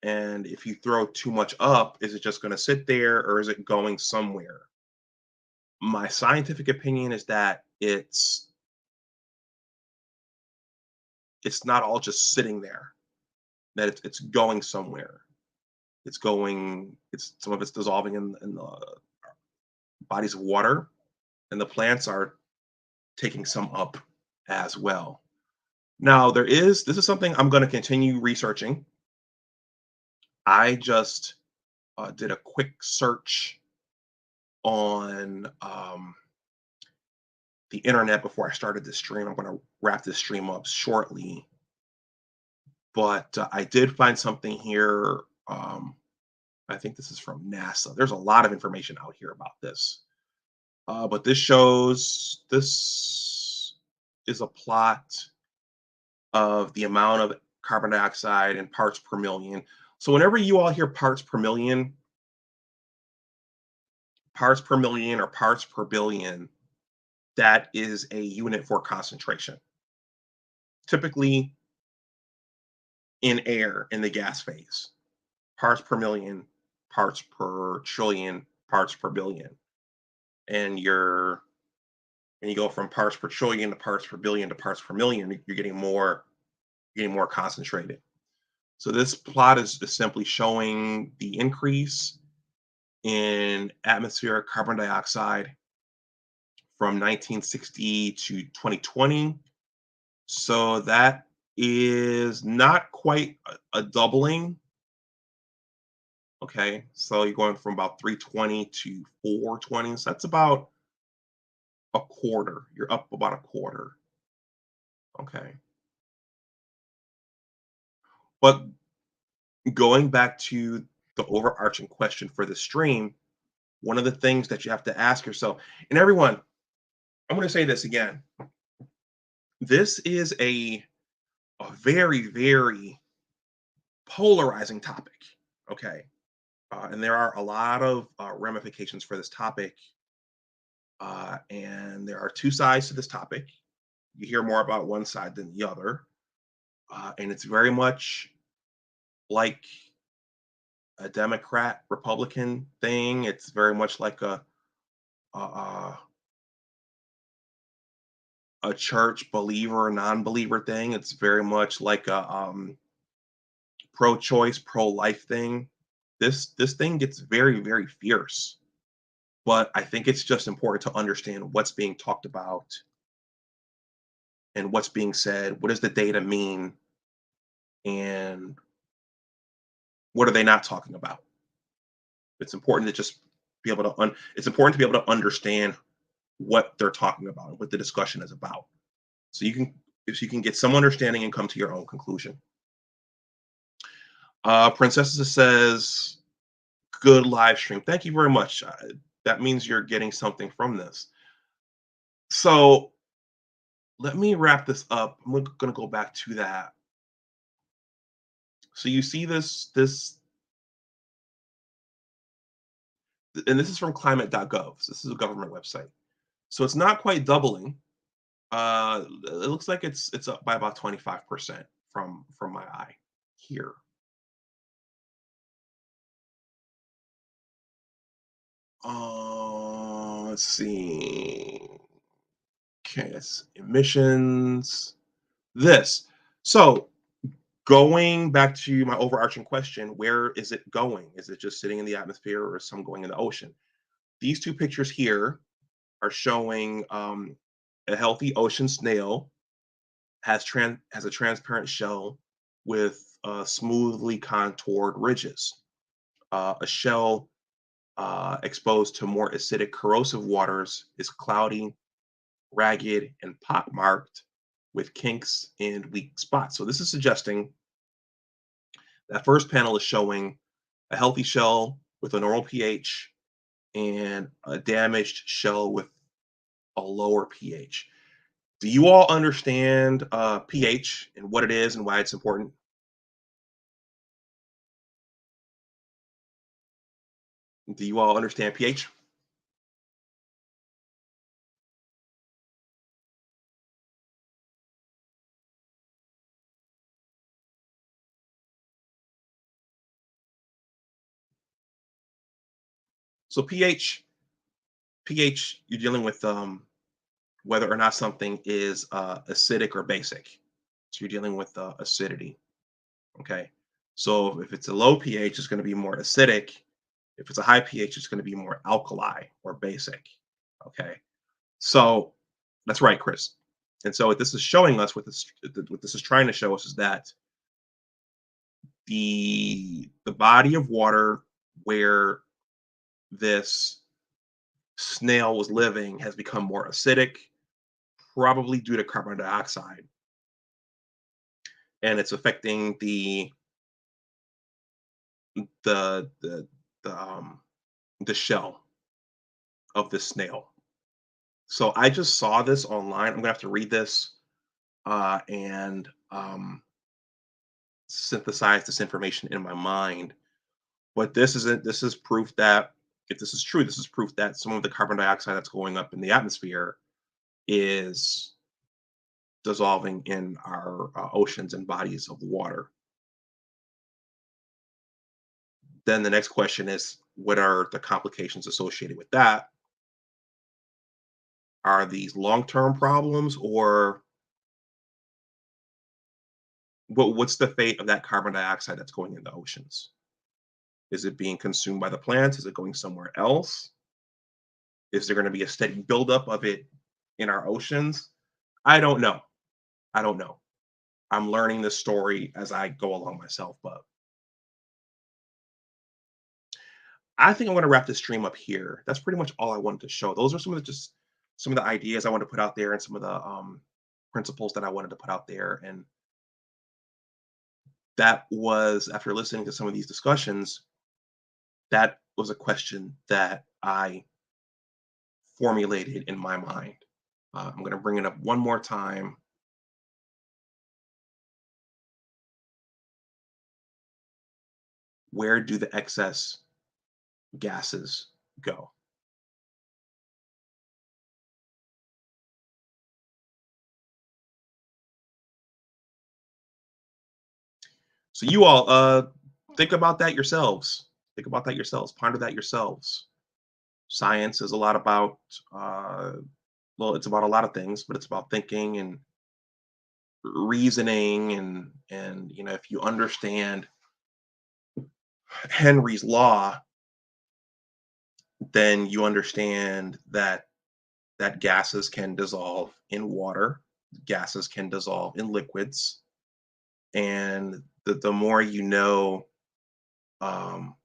And if you throw too much up, is it just going to sit there or is it going somewhere? My scientific opinion is that it's not all just sitting there, that it's going somewhere. It's some of it's dissolving in the bodies of water, and the plants are taking some up as well. Now, this is something I'm going to continue researching. I just did a quick search on the internet before I started this stream. I'm going to wrap this stream up shortly, but I did find something here. I think this is from NASA. There's a lot of information out here about this, but this is a plot of the amount of carbon dioxide in parts per million. So whenever you all hear parts per million or parts per billion, that is a unit for concentration. Typically in air in the gas phase, parts per million, parts per trillion, parts per billion. And when you go from parts per trillion to parts per billion to parts per million, you're getting more concentrated. So this plot is simply showing the increase in atmospheric carbon dioxide from 1960 to 2020. So that is not quite a doubling. Okay, so you're going from about 320 to 420. So that's about a quarter. You're up about a quarter. Okay. But going back to the overarching question for the stream, one of the things that you have to ask yourself, and everyone, I'm going to say this again. This is a very, very polarizing topic. Okay. And there are a lot of ramifications for this topic. And there are two sides to this topic. You hear more about one side than the other. And it's very much like a Democrat Republican thing. It's very much like a, a church believer, non-believer thing. It's very much like a pro-choice, pro-life thing. This thing gets very, very fierce. But I think it's just important to understand what's being talked about and what's being said. What does the data mean? And what are they not talking about? It's important to just be able to it's important to be able to understand what they're talking about and what the discussion is about. So if you can get some understanding and come to your own conclusion. Princessa says, good live stream. Thank you very much. That means you're getting something from this. So let me wrap this up. I'm going to go back to that. So you see this, and this is from climate.gov. So this is a government website. So it's not quite doubling. It looks like it's up by about 25% from my eye here. Let's see. Okay, it's emissions. This. So Going back to my overarching question, where is it going? Is it just sitting in the atmosphere or is some going in the ocean? These two pictures here are showing a healthy ocean snail has a transparent shell with smoothly contoured ridges. A shell exposed to more acidic corrosive waters is cloudy, ragged, and pockmarked with kinks and weak spots. So this is suggesting that first panel is showing a healthy shell with a normal pH and a damaged shell with a lower pH. Do you all understand pH and what it is and why it's important? Do you all understand pH? So pH, you're dealing with whether or not something is acidic or basic. So you're dealing with acidity. Okay. So if it's a low pH, it's going to be more acidic. If it's a high pH, it's going to be more alkali or basic. Okay. So that's right, Chris. And so what this is showing us, what this is trying to show us is that the body of water where this snail was living has become more acidic, probably due to carbon dioxide, and it's affecting the the the um the shell of the snail. So I just saw this online. I'm gonna have to read this and synthesize this information in my mind. But this is proof that if this is true, this is proof that some of the carbon dioxide that's going up in the atmosphere is dissolving in our oceans and bodies of water. Then the next question is, what are the complications associated with that? Are these long-term problems, or what's the fate of that carbon dioxide that's going in the oceans? Is it being consumed by the plants? Is it going somewhere else? Is there going to be a steady buildup of it in our oceans? I don't know. I don't know. I'm learning this story as I go along myself, but I think I'm going to wrap this stream up here. That's pretty much all I wanted to show. Those are some of the ideas I want to put out there and some of the principles that I wanted to put out there. And that was after listening to some of these discussions, that was a question that I formulated in my mind. I'm going to bring it up one more time. Where do the excess gases go? So you all think about that yourselves. Think about that yourselves. Ponder that yourselves. Science is a lot about well, it's about a lot of things, but it's about thinking and reasoning and if you understand Henry's law, then you understand that gases can dissolve in water, gases can dissolve in liquids, and the more you know, um,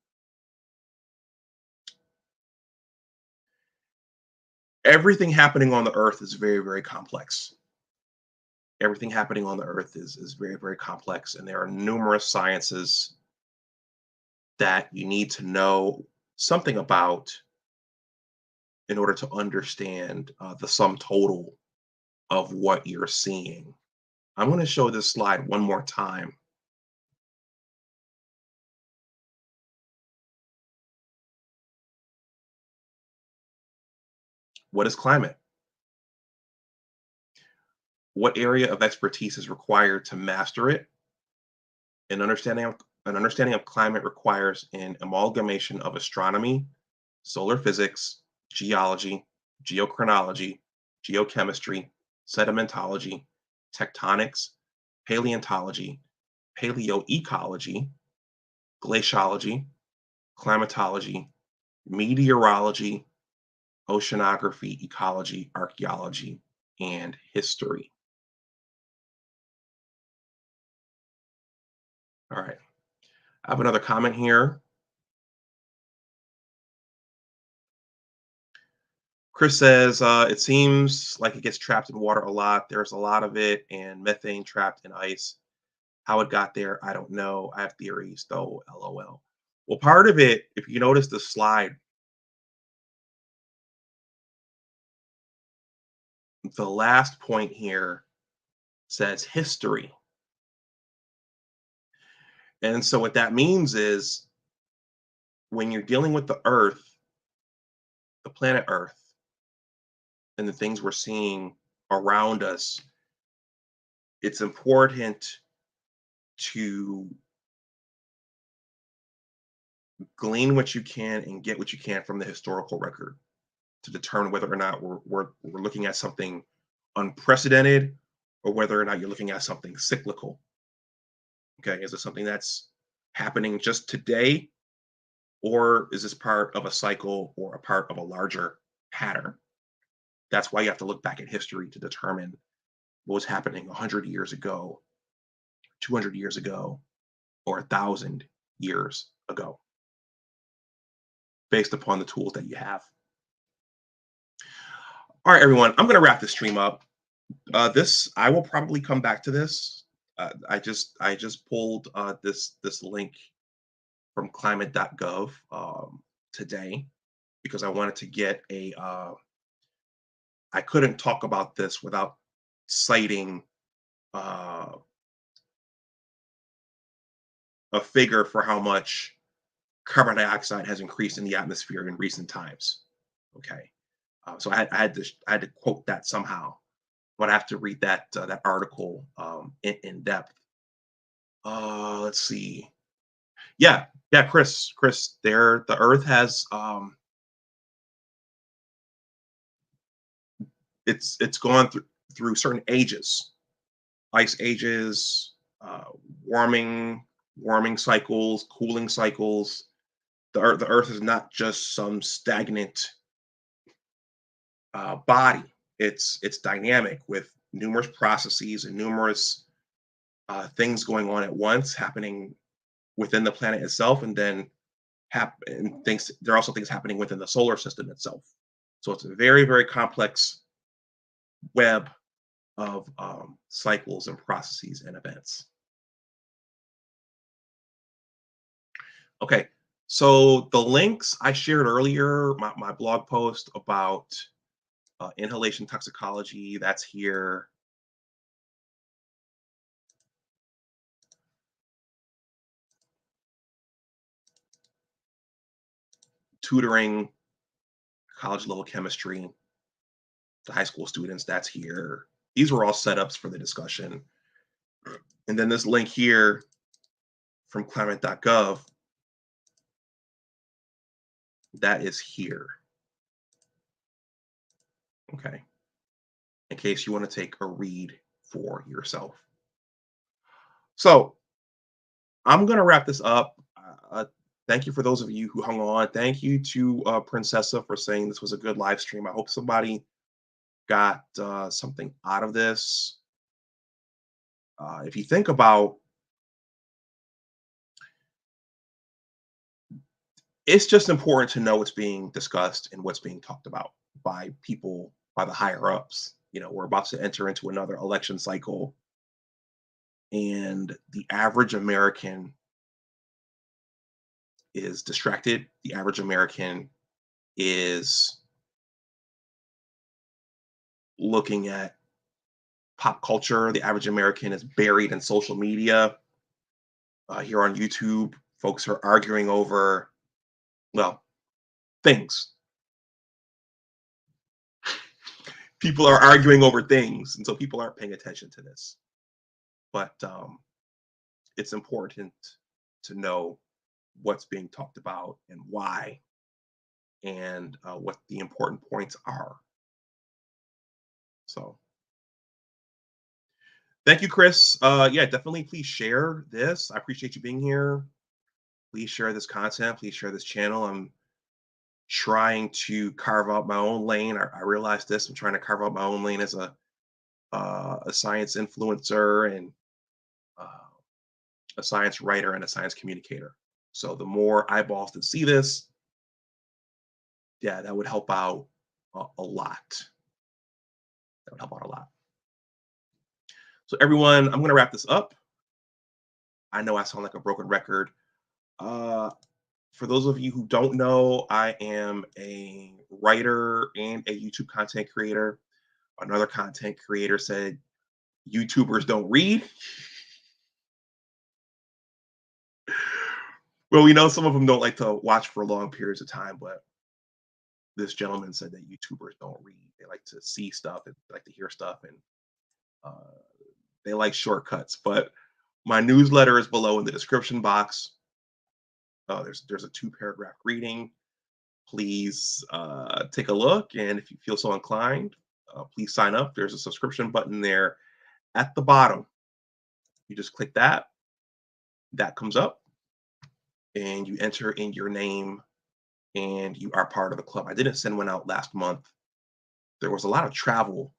everything happening on the earth is very, very complex. Everything happening on the earth is very, very complex, and there are numerous sciences that you need to know something about in order to understand the sum total of what you're seeing. I'm going to show this slide one more time. What is climate? What area of expertise is required to master it? An understanding of climate requires an amalgamation of astronomy, solar physics, geology, geochronology, geochemistry, sedimentology, tectonics, paleontology, paleoecology, glaciology, climatology, meteorology, oceanography, ecology, archaeology, and history. All right. I have another comment here. Chris says, it seems like it gets trapped in water a lot. There's a lot of it and methane trapped in ice. How it got there, I don't know. I have theories, though, LOL. Well, part of it, if you notice the slide, the last point here says history. And so what that means is when you're dealing with the Earth, the planet Earth, and the things we're seeing around us, it's important to glean what you can and get what you can from the historical record to determine whether or not we're looking at something unprecedented or whether or not you're looking at something cyclical. Okay, is it something that's happening just today, or is this part of a cycle or a part of a larger pattern? That's why you have to look back at history to determine what was happening 100 years ago, 200 years ago, or 1,000 years ago, based upon the tools that you have. All right, everyone, I'm going to wrap this stream up. I will probably come back to this. I just pulled this link from climate.gov today because I wanted to get a. I couldn't talk about this without citing uh, a figure for how much carbon dioxide has increased in the atmosphere in recent times. Okay, so I had to quote that somehow, but I have to read that article in depth. Let's see. Yeah, Chris. There, the Earth has it's gone through certain ages, ice ages, uh, warming warming cycles, cooling cycles. The Earth is not just some stagnant body. It's dynamic with numerous processes and numerous things going on at once happening within the planet itself, and then and things there are also things happening within the solar system itself. So it's a very, very complex web of cycles and processes and events. Okay, so the links I shared earlier, my blog post about inhalation toxicology, that's here. Tutoring, college level chemistry, the high school students, that's here. These were all setups for the discussion. And then this link here from climate.gov, that is here. Okay, in case you want to take a read for yourself. So I'm going to wrap this up. Thank you for those of you who hung on. Thank you to Princessa for saying this was a good live stream. I hope somebody got something out of this. If you think about, it's just important to know what's being discussed and what's being talked about by people, by the higher ups. You know, we're about to enter into another election cycle, and the average American is distracted. The average American is looking at pop culture. The average American is buried in social media. Here on YouTube, folks are arguing over, well, things. People are arguing over things, and so people aren't paying attention to this. But it's important to know what's being talked about and why, and what the important points are. So Thank you, Chris. Yeah, definitely please share this. I appreciate you being here. Please share this content. Please share this channel. I'm trying to carve out my own lane. I realize this. I'm trying to carve out my own lane as a science influencer and uh, a science writer and a science communicator. So the more eyeballs that see this, yeah, that would help out a lot. That would help out a lot. So everyone, I'm going to wrap this up. I know I sound like a broken record. Uh, for those of you who don't know, I am a writer and a YouTube content creator. Another content creator said YouTubers don't read. Well, we know some of them don't like to watch for long periods of time, but this gentleman said that YouTubers don't read. They like to see stuff and they like to hear stuff, and uh, they like shortcuts. But my newsletter is below in the description box. There's a 2-paragraph reading. Please take a look, and if you feel so inclined, please sign up. There's a subscription button there at the bottom. You just click that. That comes up, and you enter in your name, and you are part of the club. I didn't send one out last month. There was a lot of travel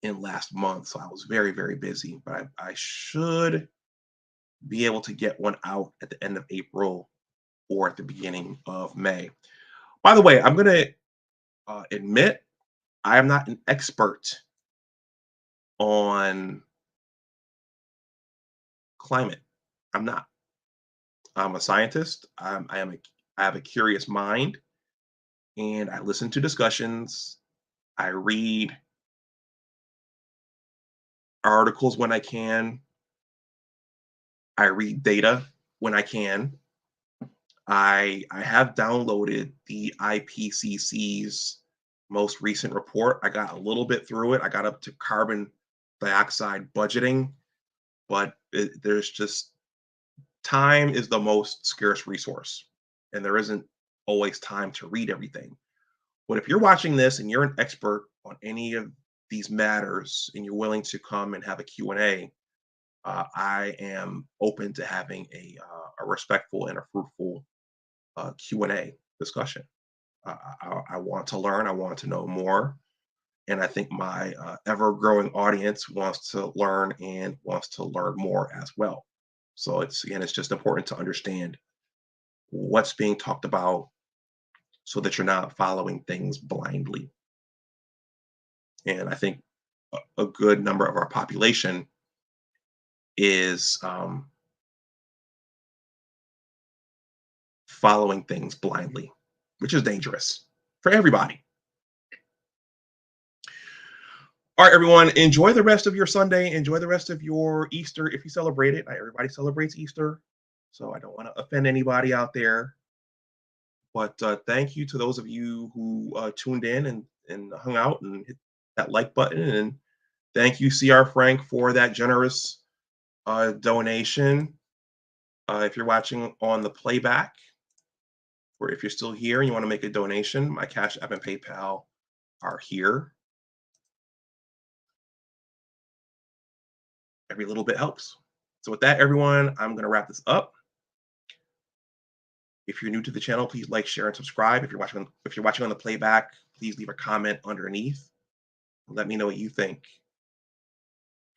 in last month, so I was very, very busy. But I should be able to get one out at the end of April or at the beginning of May. By the way, I'm going to admit I am not an expert on climate. I'm not. I'm a scientist. I have a curious mind, and I listen to discussions. I read articles when I can. I read data when I can. I have downloaded the IPCC's most recent report. I got a little bit through it. I got up to carbon dioxide budgeting, but there's just time is the most scarce resource, and there isn't always time to read everything. But if you're watching this and you're an expert on any of these matters and you're willing to come and have a Q&A, I am open to having a respectful and a fruitful Q&A discussion. I want to learn. I want to know more. And I think my ever-growing audience wants to learn and wants to learn more as well. So it's just important to understand what's being talked about so that you're not following things blindly. And I think a good number of our population is following things blindly, which is dangerous for everybody. All right, everyone, enjoy the rest of your Sunday. Enjoy the rest of your Easter if you celebrate it. Not everybody celebrates Easter, so I don't want to offend anybody out there. But thank you to those of you who tuned in and hung out and hit that like button. And thank you, CR Frank, for that generous donation. If you're watching on the playback, or if you're still here and you want to make a donation, my Cash App and PayPal are here. Every little bit helps. So with that, everyone, I'm going to wrap this up. If you're new to the channel, please like, share, and subscribe. If you're watching on the playback, please leave a comment underneath. Let me know what you think.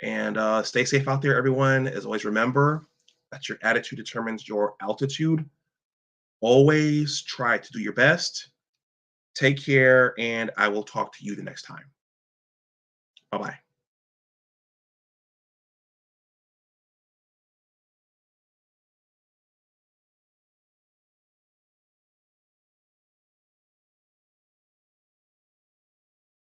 And stay safe out there, everyone. As always, remember that your attitude determines your altitude. Always try to do your best. Take care, and I will talk to you the next time. Bye-bye.